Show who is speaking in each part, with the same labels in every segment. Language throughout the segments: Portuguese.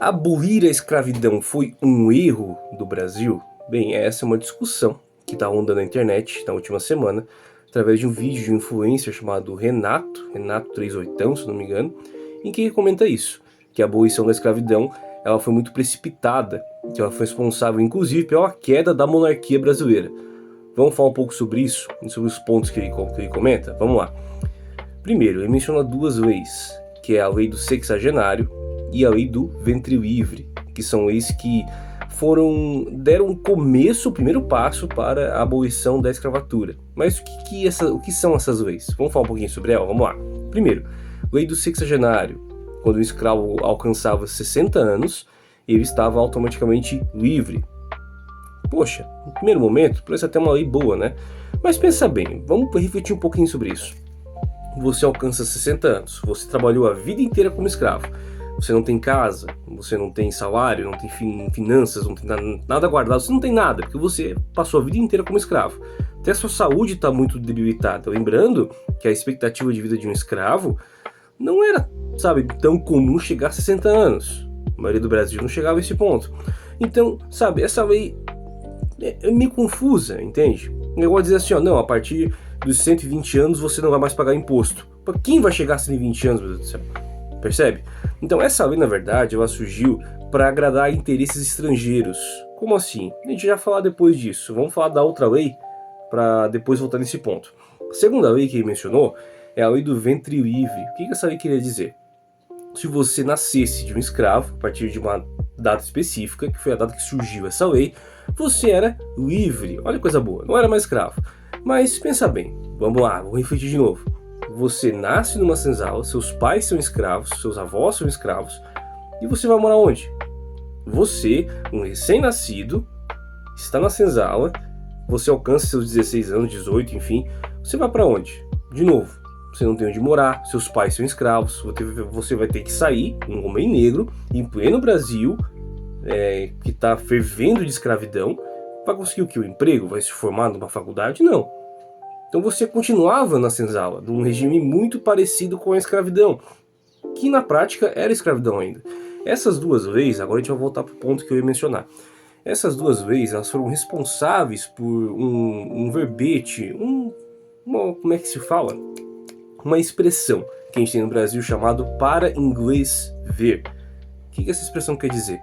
Speaker 1: Abolir a escravidão foi um erro do Brasil? Bem, essa é uma discussão que está rondando na internet na última semana, através de um vídeo de um influencer chamado Renato 38, se não me engano, em que ele comenta isso, que a abolição da escravidão ela foi muito precipitada, que ela foi responsável inclusive pela queda da monarquia brasileira. Vamos falar um pouco sobre isso e sobre os pontos que ele comenta? Vamos lá. Primeiro, ele menciona duas leis, que é a lei do sexagenário e a lei do ventre livre, que são leis que deram um começo, o primeiro passo para a abolição da escravatura. Mas o que são essas leis? Vamos falar um pouquinho sobre ela? Vamos lá. Primeiro, lei do sexagenário. Quando o escravo alcançava 60 anos, ele estava automaticamente livre. Poxa, no primeiro momento, parece até uma lei boa, né? Mas pensa bem, vamos refletir um pouquinho sobre isso. Você alcança 60 anos, você trabalhou a vida inteira como escravo. Você não tem casa, você não tem salário, não tem finanças, não tem nada guardado, você não tem nada, porque você passou a vida inteira como escravo. Até a sua saúde está muito debilitada. Lembrando que a expectativa de vida de um escravo não era, tão comum chegar a 60 anos. A maioria do Brasil não chegava a esse ponto. Então, essa lei é meio confusa, entende? O negócio dizer assim, não, a partir dos 120 anos você não vai mais pagar imposto. Para quem vai chegar a 120 anos, meu Deus do céu? Percebe? Então essa lei, na verdade, ela surgiu para agradar interesses estrangeiros. Como assim? A gente já vai falar depois disso. Vamos falar da outra lei para depois voltar nesse ponto. A segunda lei que ele mencionou é a lei do ventre livre. O que essa lei queria dizer? Se você nascesse de um escravo, a partir de uma data específica, que foi a data que surgiu essa lei, você era livre. Olha que coisa boa, não era mais escravo. Mas pensa bem, vamos lá, vou refletir de novo. Você nasce numa senzala, seus pais são escravos, seus avós são escravos, e você vai morar onde? Você, um recém-nascido, está na senzala, você alcança seus 16 anos, 18, enfim, você vai para onde? De novo, você não tem onde morar, seus pais são escravos, você vai ter que sair, um homem negro, em pleno Brasil, que está fervendo de escravidão, vai conseguir o que? O emprego? Vai se formar numa faculdade? Não. Então você continuava na senzala, de um regime muito parecido com a escravidão, que na prática era escravidão ainda. Essas duas leis, agora a gente vai voltar para o ponto que eu ia mencionar. Essas duas leis, elas foram responsáveis por um verbete, como é que se fala? Uma expressão que a gente tem no Brasil chamado para inglês ver. O que essa expressão quer dizer?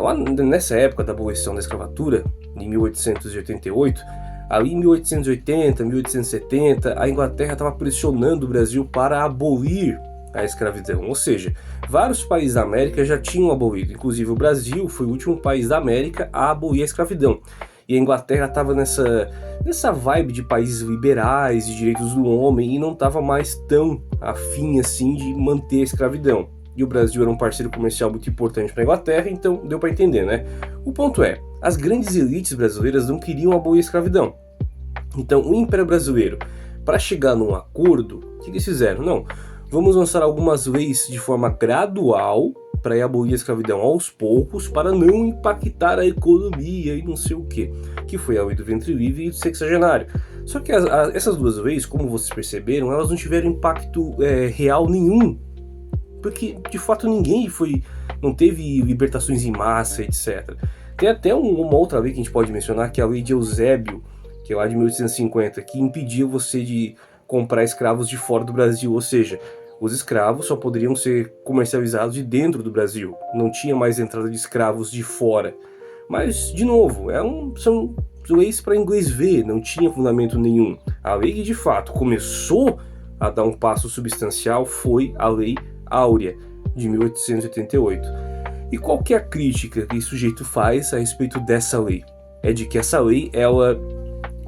Speaker 1: Lá nessa época da abolição da escravatura, em 1888, ali em 1880, 1870, a Inglaterra estava pressionando o Brasil para abolir a escravidão. Ou seja, vários países da América já tinham abolido. Inclusive o Brasil foi o último país da América a abolir a escravidão. E a Inglaterra estava nessa vibe de países liberais, de direitos do homem, e não estava mais tão afim assim de manter a escravidão. E o Brasil era um parceiro comercial muito importante para a Inglaterra, então deu para entender, né? O ponto é, as grandes elites brasileiras não queriam abolir a escravidão. Então o Império Brasileiro, para chegar num acordo, o que eles fizeram? Não, vamos lançar algumas leis de forma gradual para abolir a escravidão aos poucos, para não impactar a economia e não sei o que foi a lei do ventre livre e do sexagenário. Só que essas duas leis, como vocês perceberam, elas não tiveram impacto real nenhum, porque de fato não teve libertações em massa, etc. Tem até uma outra lei que a gente pode mencionar, que é a lei de Eusébio, que é lá de 1850, que impedia você de comprar escravos de fora do Brasil, ou seja, os escravos só poderiam ser comercializados de dentro do Brasil, não tinha mais entrada de escravos de fora. Mas, de novo, são leis para inglês ver, não tinha fundamento nenhum. A lei que de fato começou a dar um passo substancial foi a Lei Áurea, de 1888. E qual que é a crítica que esse sujeito faz a respeito dessa lei? É de que essa lei, ela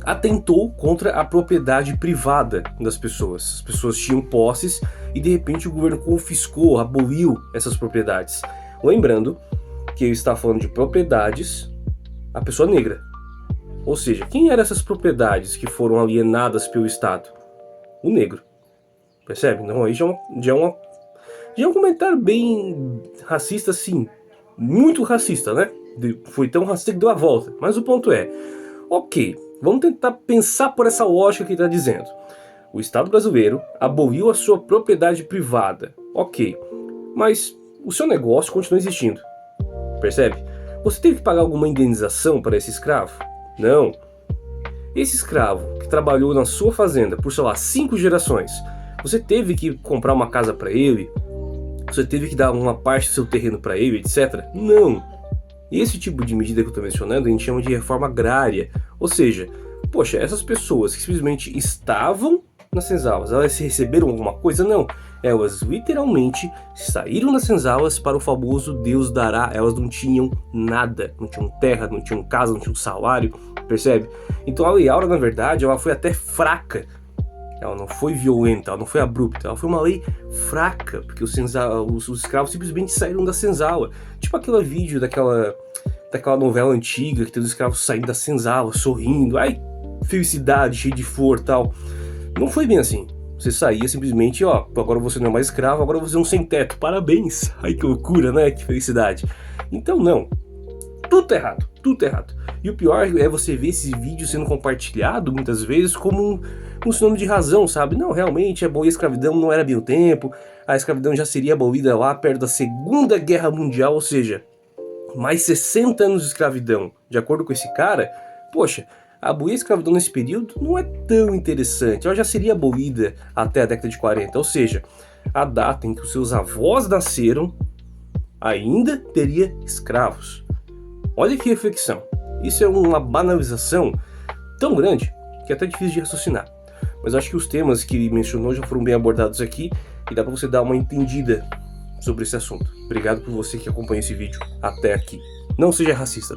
Speaker 1: atentou contra a propriedade privada das pessoas. As pessoas tinham posses e de repente o governo confiscou, aboliu essas propriedades. Lembrando que ele está falando de propriedades a pessoa negra. Ou seja, quem eram essas propriedades que foram alienadas pelo Estado? O negro. Percebe? Então aí já é um comentário bem racista, sim. Muito racista, né? Foi tão racista que deu a volta. Mas o ponto é, ok, vamos tentar pensar por essa lógica que ele está dizendo. O Estado brasileiro aboliu a sua propriedade privada. Ok, mas o seu negócio continua existindo. Percebe? Você teve que pagar alguma indenização para esse escravo? Não. Esse escravo que trabalhou na sua fazenda por, sei lá, 5 gerações, você teve que comprar uma casa para ele? Você teve que dar uma parte do seu terreno para ele, etc? Não. Esse tipo de medida que eu estou mencionando a gente chama de reforma agrária. Ou seja, poxa, essas pessoas que simplesmente estavam nas senzalas, elas receberam alguma coisa? Não. Elas literalmente saíram das senzalas para o famoso Deus dará. Elas não tinham nada, não tinham terra, não tinham casa, não tinham salário, percebe? Então a Lei Áurea, na verdade, ela foi até fraca. Ela não foi violenta, ela não foi abrupta, ela foi uma lei fraca, porque os escravos simplesmente saíram da senzala. Tipo aquele vídeo daquela novela antiga que tem os escravos saindo da senzala, sorrindo, ai, felicidade, cheio de flor e tal. Não foi bem assim. Você saía simplesmente, ó, agora você não é mais escravo, agora você é um sem teto, parabéns. Ai, que loucura, né? Que felicidade. Então não, tudo tá errado, tudo tá errado. E o pior é você ver esse vídeo sendo compartilhado muitas vezes como um sinônimo de razão, sabe? Não, realmente abolir a escravidão não era bem o tempo, a escravidão já seria abolida lá perto da Segunda Guerra Mundial, ou seja, mais 60 anos de escravidão. De acordo com esse cara, poxa, abolir a escravidão nesse período não é tão interessante, ela já seria abolida até a década de 40, ou seja, a data em que os seus avós nasceram ainda teria escravos. Olha que reflexão. Isso é uma banalização tão grande que é até difícil de raciocinar. Mas acho que os temas que ele mencionou já foram bem abordados aqui e dá pra você dar uma entendida sobre esse assunto. Obrigado por você que acompanha esse vídeo até aqui. Não seja racista.